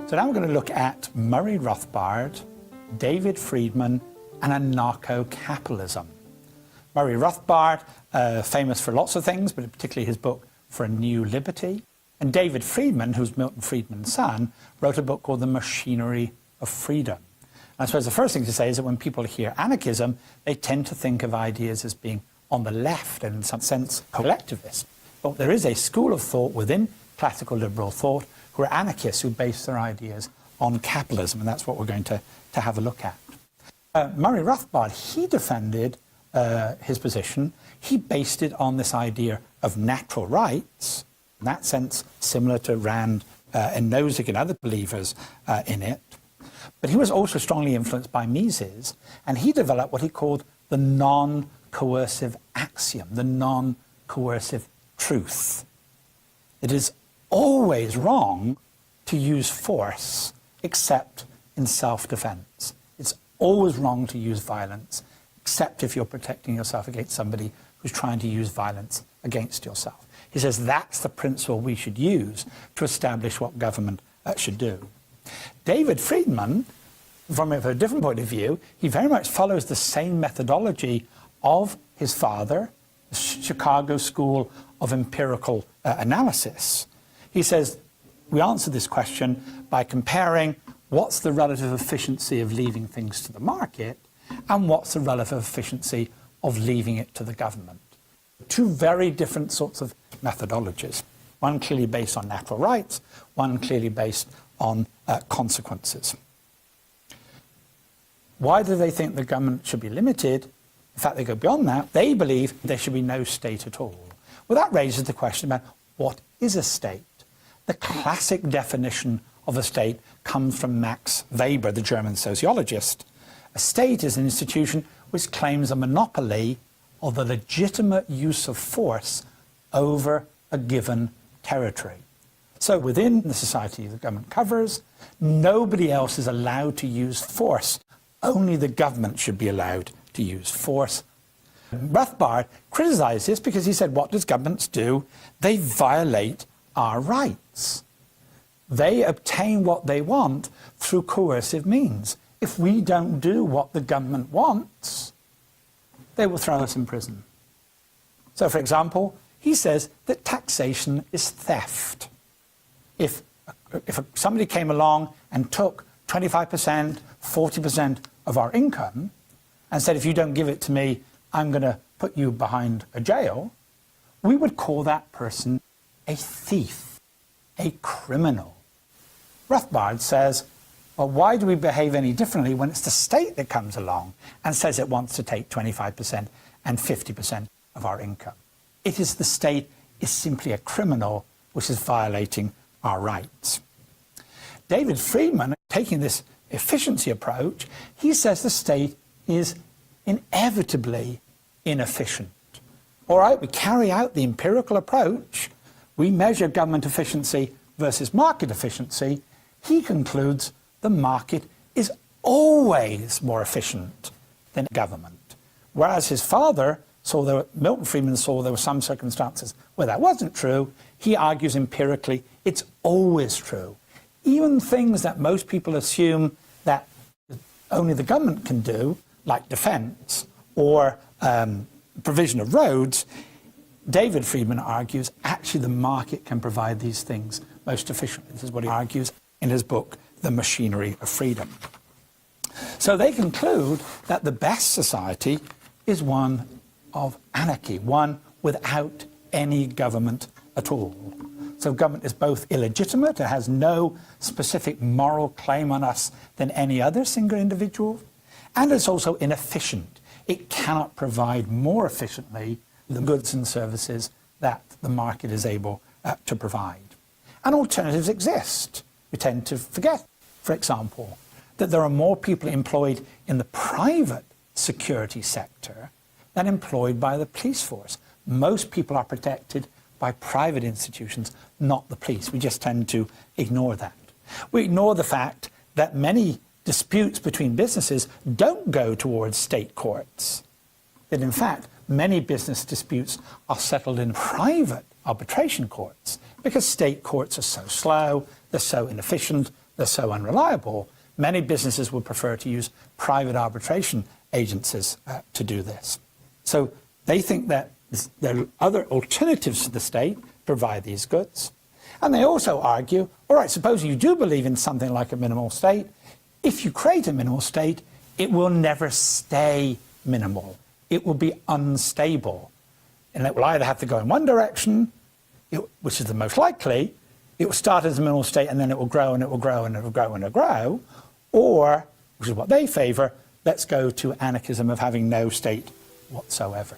So now we're going to look at Murray Rothbard, David Friedman, and Anarcocapitalism. Murray Rothbard, famous for lots of things, but particularly his book For a New Liberty. And David Friedman, who's Milton Friedman's son, wrote a book called The Machinery of Freedom. And I suppose the first thing to say is that when people hear anarchism, they tend to think of ideas as being on the left and in some sense collectivist. But there is a school of thought within classical liberal thought who are anarchists who base their ideas on capitalism, and that's what we're going to have a look at. Murray Rothbard, he defended his position. He based it on this idea of natural rights, in that sense similar to Rand and Nozick and other believers in it. But he was also strongly influenced by Mises, and he developed what he called the non-coercive axiom, the non-coercive truth. It is always wrong to use force except in self-defense. It's always wrong to use violence except if you're protecting yourself against somebody who's trying to use violence against yourself. He says that's the principle we should use to establish what government should do. David Friedman, from a different point of view, he very much follows the same methodology of his father, the Chicago School of Empirical Analysis. He says we answer this question by comparing what's the relative efficiency of leaving things to the market and what's the relative efficiency of leaving it to the government. Two very different sorts of methodologies, one clearly based on natural rights, one clearly based on consequences. Why do they think the government should be limited? In fact, they go beyond that. They believe there should be no state at all. Well, that raises the question about what is a state? The classic definition of a state comes from Max Weber, the German sociologist. A state is an institution which claims a monopoly of the legitimate use of force over a given territory. So within the society the government covers, nobody else is allowed to use force. Only the government should be allowed to use force. Rothbard criticized this because he said, what does governments do? They violate our rights. They obtain what they want through coercive means. If we don't do what the government wants, they will throw us in prison. So, for example, he says that taxation is theft. If somebody came along and took 25%, 40% of our income and said, if you don't give it to me, I'm going to put you behind a jail, we would call that person a thief, a criminal. Rothbard says, well, why do we behave any differently when it's the state that comes along and says it wants to take 25% and 50% of our income? It is the state is simply a criminal which is violating our rights. David Friedman, taking this efficiency approach, he says the state is inevitably inefficient. All right, we carry out the empirical approach. We measure government efficiency versus market efficiency. He concludes the market is always more efficient than government. Whereas his father Milton Friedman saw there were some circumstances where that wasn't true. He argues empirically it's always true. Even things that most people assume that only the government can do, like defense or provision of roads, David Friedman argues actually the market can provide these things most efficiently. This is what he argues in his book, The Machinery of Freedom. So they conclude that the best society is one of anarchy, one without any government at all. So government is both illegitimate, it has no specific moral claim on us than any other single individual, and it's also inefficient. It cannot provide more efficiently the goods and services that the market is able to provide. And alternatives exist. We tend to forget, for example, that there are more people employed in the private security sector than employed by the police force. Most people are protected by private institutions, not the police. We just tend to ignore that. We ignore the fact that many disputes between businesses don't go towards state courts. That in fact, many business disputes are settled in private arbitration courts because state courts are so slow, they're so inefficient, they're so unreliable, many businesses would prefer to use private arbitration agencies to do this. So they think that there are other alternatives to the state provide these goods. And they also argue, all right, suppose you do believe in something like a minimal state. If you create a minimal state, it will never stay minimal. It will be unstable. And it will either have to go in one direction, which is the most likely, it will start as a minimal state and then it will grow and it will grow and it will grow and it will grow, or, which is what they favour, let's go to anarchism of having no state whatsoever.